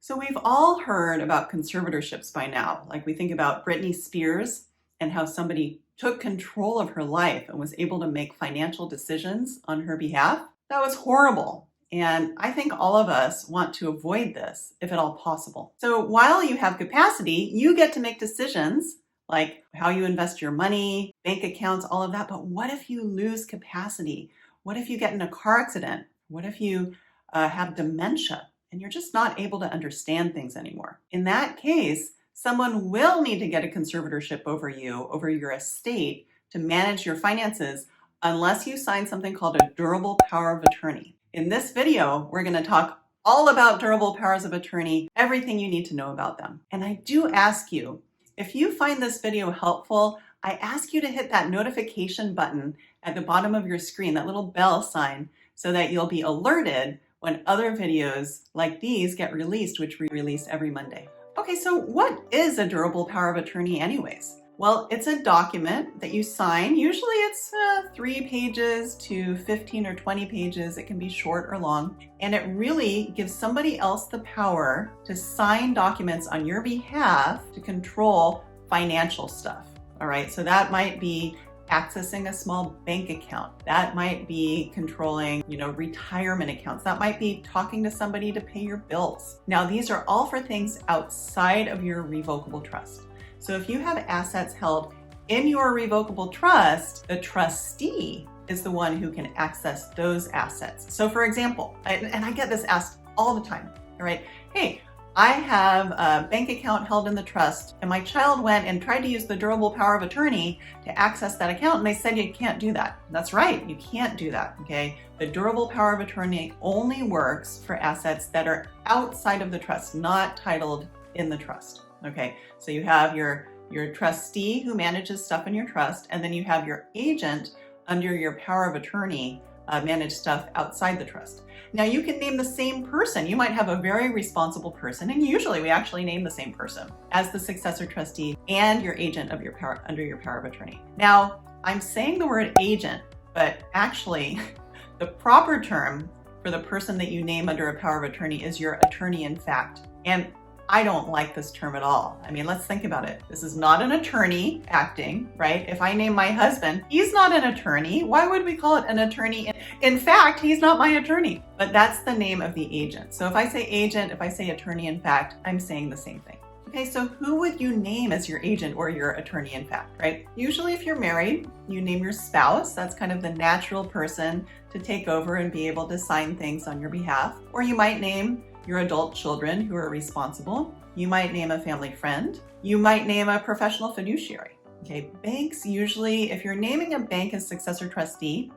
So we've all heard about conservatorships by now. Like we think about Britney Spears and how somebody took control of her life and was able to make financial decisions on her behalf. That was horrible. And I think all of us want to avoid this if at all possible. So while you have capacity, you get to make decisions like how you invest your money, bank accounts, all of that. But what if you lose capacity? What if you get in a car accident? What if you have dementia and you're just not able to understand things anymore? In that case, someone will need to get a conservatorship over you, over your estate, to manage your finances unless you sign something called a durable power of attorney. In this video, we're going to talk all about durable powers of attorney, everything you need to know about them. And I do ask you, if you find this video helpful, I ask you to hit that notification button at the bottom of your screen, that little bell sign, so that you'll be alerted when other videos like these get released, which we release every Monday. Okay, so what is a durable power of attorney anyways? Well, it's a document that you sign. Usually it's 3 pages to 15 or 20 pages. It can be short or long. And it really gives somebody else the power to sign documents on your behalf to control financial stuff. All right, so that might be accessing a small bank account. That might be controlling, retirement accounts. That might be talking to somebody to pay your bills. Now, these are all for things outside of your revocable trust. So if you have assets held in your revocable trust, the trustee is the one who can access those assets. So for example, and I get this asked all the time, all right? Hey, I have a bank account held in the trust and my child went and tried to use the durable power of attorney to access that account and they said you can't do that. That's right, you can't do that, okay? The durable power of attorney only works for assets that are outside of the trust, not titled in the trust. Okay, so you have your trustee who manages stuff in your trust, and then you have your agent under your power of attorney manage stuff outside the trust. Now you can name the same person. You might have a very responsible person, and usually we actually name the same person as the successor trustee and your agent of your power under your power of attorney. Now I'm saying the word agent, but actually the proper term for the person that you name under a power of attorney is your attorney in fact. And I don't like this term at all. I mean, let's think about it. This is not an attorney acting, right? If I name my husband, he's not an attorney. Why would we call it an attorney? In fact, he's not my attorney, but that's the name of the agent. So if I say agent, if I say attorney in fact, I'm saying the same thing. Okay, so who would you name as your agent or your attorney in fact, right? Usually if you're married, you name your spouse. That's kind of the natural person to take over and be able to sign things on your behalf. Or you might name your adult children who are responsible. You might name a family friend. You might name a professional fiduciary. Okay, banks usually, if you're naming a bank as successor trustee,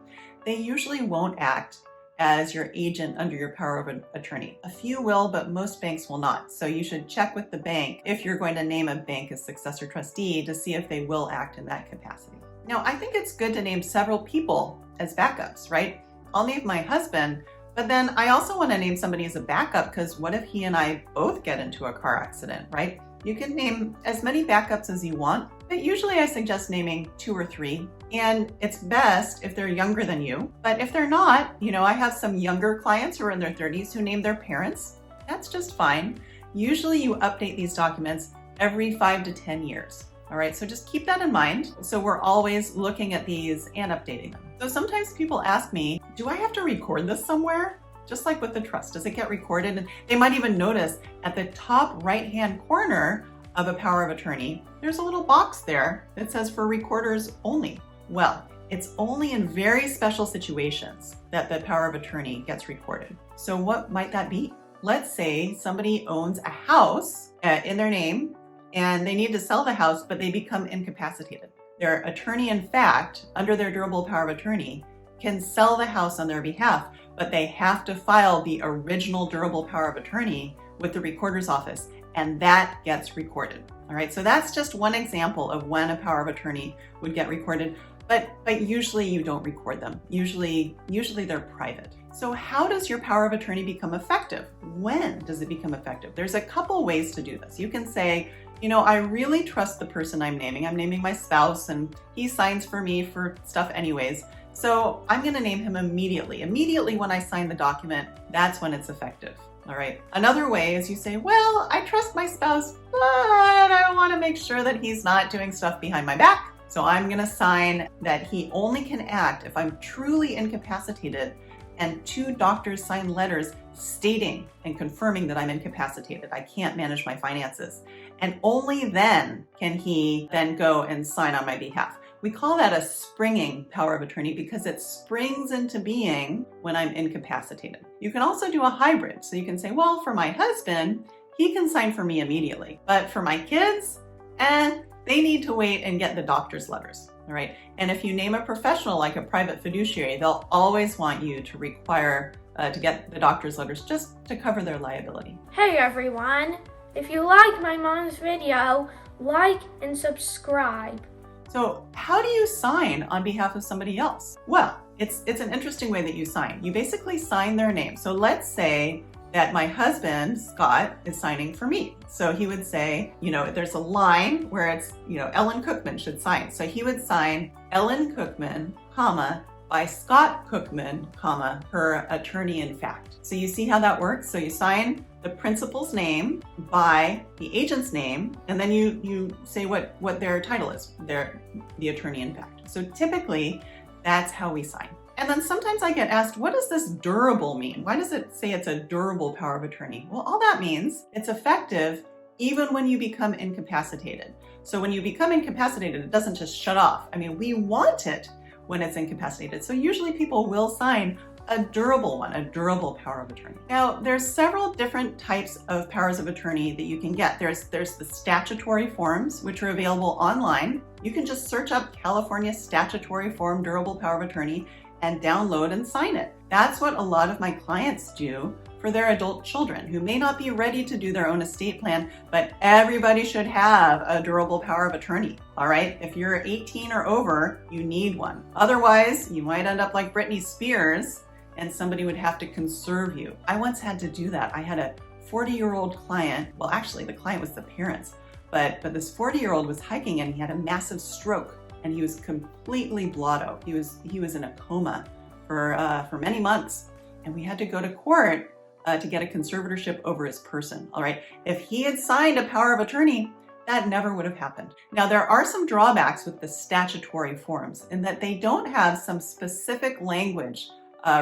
they usually won't act as your agent under your power of attorney. A few will, but most banks will not. So you should check with the bank if you're going to name a bank as successor trustee to see if they will act in that capacity. Now, I think it's good to name several people as backups, right? I'll name my husband, but then I also want to name somebody as a backup because what if he and I both get into a car accident, right? You can name as many backups as you want, but usually I suggest naming 2 or 3. And it's best if they're younger than you. But if they're not, I have some younger clients who are in their 30s who name their parents. That's just fine. Usually you update these documents every 5 to 10 years. All right, so just keep that in mind. So we're always looking at these and updating them. So sometimes people ask me, do I have to record this somewhere? Just like with the trust, does it get recorded? And they might even notice at the top right-hand corner of a power of attorney, there's a little box there that says for recorders only. Well, it's only in very special situations that the power of attorney gets recorded. So what might that be? Let's say somebody owns a house in their name and they need to sell the house, but they become incapacitated. Their attorney in fact, under their durable power of attorney, can sell the house on their behalf, but they have to file the original durable power of attorney with the recorder's office, and that gets recorded. All right, so that's just one example of when a power of attorney would get recorded, but usually you don't record them. Usually they're private. So how does your power of attorney become effective? When does it become effective? There's a couple ways to do this. You can say, I really trust the person I'm naming. I'm naming my spouse and he signs for me for stuff anyways. So I'm going to name him immediately. Immediately when I sign the document, that's when it's effective. All right. Another way is you say, well, I trust my spouse, but I want to make sure that he's not doing stuff behind my back. So I'm going to sign that he only can act if I'm truly incapacitated, and 2 doctors sign letters stating and confirming that I'm incapacitated. I can't manage my finances. And only then can he then go and sign on my behalf. We call that a springing power of attorney because it springs into being when I'm incapacitated. You can also do a hybrid. So you can say, well, for my husband, he can sign for me immediately. But for my kids, they need to wait and get the doctor's letters. All right. And if you name a professional like a private fiduciary, they'll always want you to require to get the doctor's letters just to cover their liability. Hey everyone, if you like my mom's video, like and subscribe. So how do you sign on behalf of somebody else? Well, it's an interesting way that you sign. You basically sign their name. So let's say that my husband, Scott, is signing for me. So he would say, there's a line where it's, Ellen Cookman should sign. So he would sign Ellen Cookman, comma, by Scott Cookman, comma, her attorney in fact. So you see how that works? So you sign the principal's name by the agent's name, and then you say what their title is, the attorney in fact. So typically, that's how we sign. And then sometimes I get asked, what does this durable mean? Why does it say it's a durable power of attorney? Well, all that means it's effective even when you become incapacitated. So when you become incapacitated, it doesn't just shut off. I mean, we want it when it's incapacitated. So usually people will sign a durable one, a durable power of attorney. Now, there's several different types of powers of attorney that you can get. There's the statutory forms, which are available online. You can just search up California statutory form durable power of attorney and download and sign it. That's what a lot of my clients do for their adult children who may not be ready to do their own estate plan, but everybody should have a durable power of attorney. All right, if you're 18 or over, you need one. Otherwise, you might end up like Britney Spears and somebody would have to conserve you. I once had to do that. I had a 40-year-old client. Well, actually, the client was the parents, but this 40-year-old was hiking and he had a massive stroke and he was completely blotto. He was in a coma for many months, and we had to go to court to get a conservatorship over his person. All right, if he had signed a power of attorney, that never would have happened. Now, there are some drawbacks with the statutory forms in that they don't have some specific language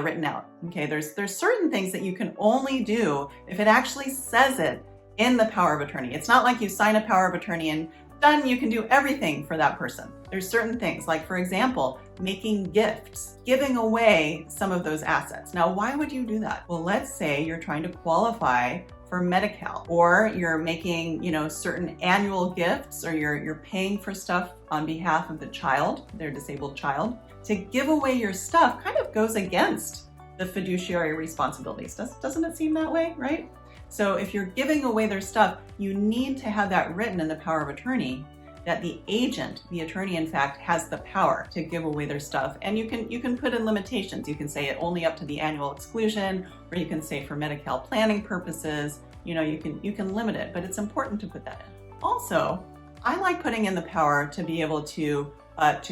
written out. Okay, there's certain things that you can only do if it actually says it in the power of attorney. It's not like you sign a power of attorney and done, you can do everything for that person. There's certain things like, for example, making gifts, giving away some of those assets. Now, why would you do that? Well, let's say you're trying to qualify for Medi-Cal, or you're making, certain annual gifts, or you're paying for stuff on behalf of the child, their disabled child. To give away your stuff kind of goes against the fiduciary responsibilities. Doesn't it seem that way, right? So if you're giving away their stuff, you need to have that written in the power of attorney that the agent, the attorney in fact, has the power to give away their stuff. And you can put in limitations. You can say it only up to the annual exclusion, or you can say for Medi-Cal planning purposes, you can limit it, but it's important to put that in. Also, I like putting in the power to be able to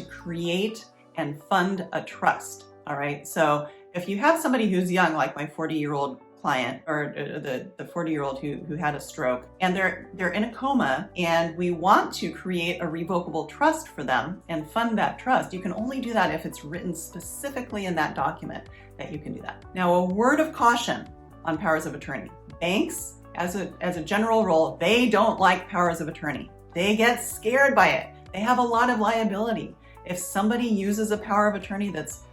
create and fund a trust. All right. So if you have somebody who's young, like my 40-year-old client, or the 40-year-old who had a stroke, and they're in a coma, and we want to create a revocable trust for them and fund that trust, you can only do that if it's written specifically in that document that you can do that. Now, a word of caution on powers of attorney. Banks, as a general rule, they don't like powers of attorney. They get scared by it. They have a lot of liability. If somebody uses a power of attorney that's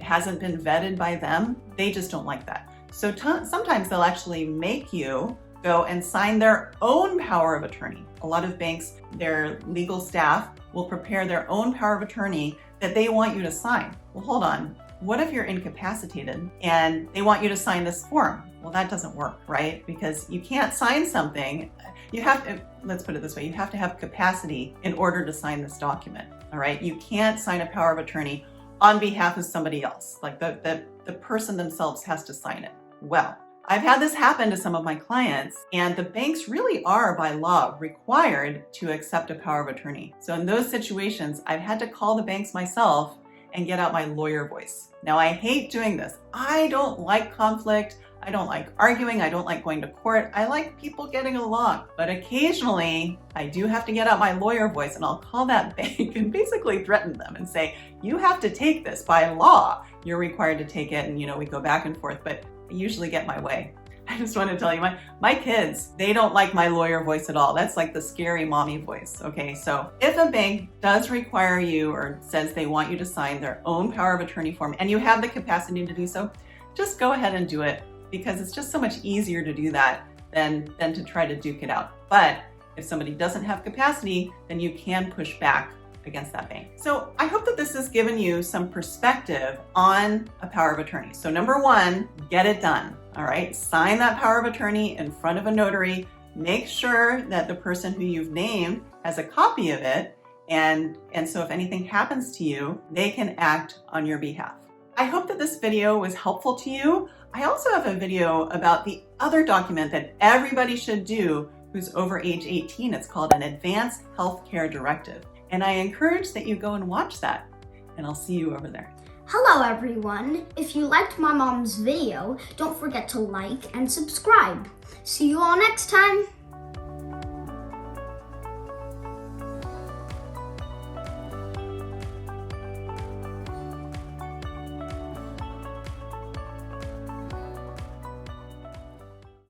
hasn't been vetted by them, they just don't like that. So sometimes they'll actually make you go and sign their own power of attorney. A lot of banks, their legal staff will prepare their own power of attorney that they want you to sign. Well, hold on. What if you're incapacitated and they want you to sign this form? Well, that doesn't work, right? Because you can't sign something. You have to, let's put it this way, you have to have capacity in order to sign this document, all right? You can't sign a power of attorney on behalf of somebody else. Like the person themselves has to sign it. Well, I've had this happen to some of my clients, and the banks really are by law required to accept a power of attorney. So in those situations, I've had to call the banks myself and get out my lawyer voice. Now, I hate doing this. I don't like conflict. I don't like arguing. I don't like going to court. I like people getting along. But occasionally, I do have to get out my lawyer voice and I'll call that bank and basically threaten them and say, you have to take this by law. You're required to take it. And, we go back and forth, but I usually get my way. I just want to tell you, my kids, they don't like my lawyer voice at all. That's like the scary mommy voice, okay? So if a bank does require you or says they want you to sign their own power of attorney form and you have the capacity to do so, just go ahead and do it, because it's just so much easier to do that than to try to duke it out. But if somebody doesn't have capacity, then you can push back against that bank. So I hope that this has given you some perspective on a power of attorney. So number one, get it done. All right, sign that power of attorney in front of a notary. Make sure that the person who you've named has a copy of it. And so if anything happens to you, they can act on your behalf. I hope that this video was helpful to you. I also have a video about the other document that everybody should do who's over age 18. It's called an Advanced Healthcare Directive. And I encourage that you go and watch that. And I'll see you over there. Hello everyone! If you liked my mom's video, don't forget to like and subscribe. See you all next time!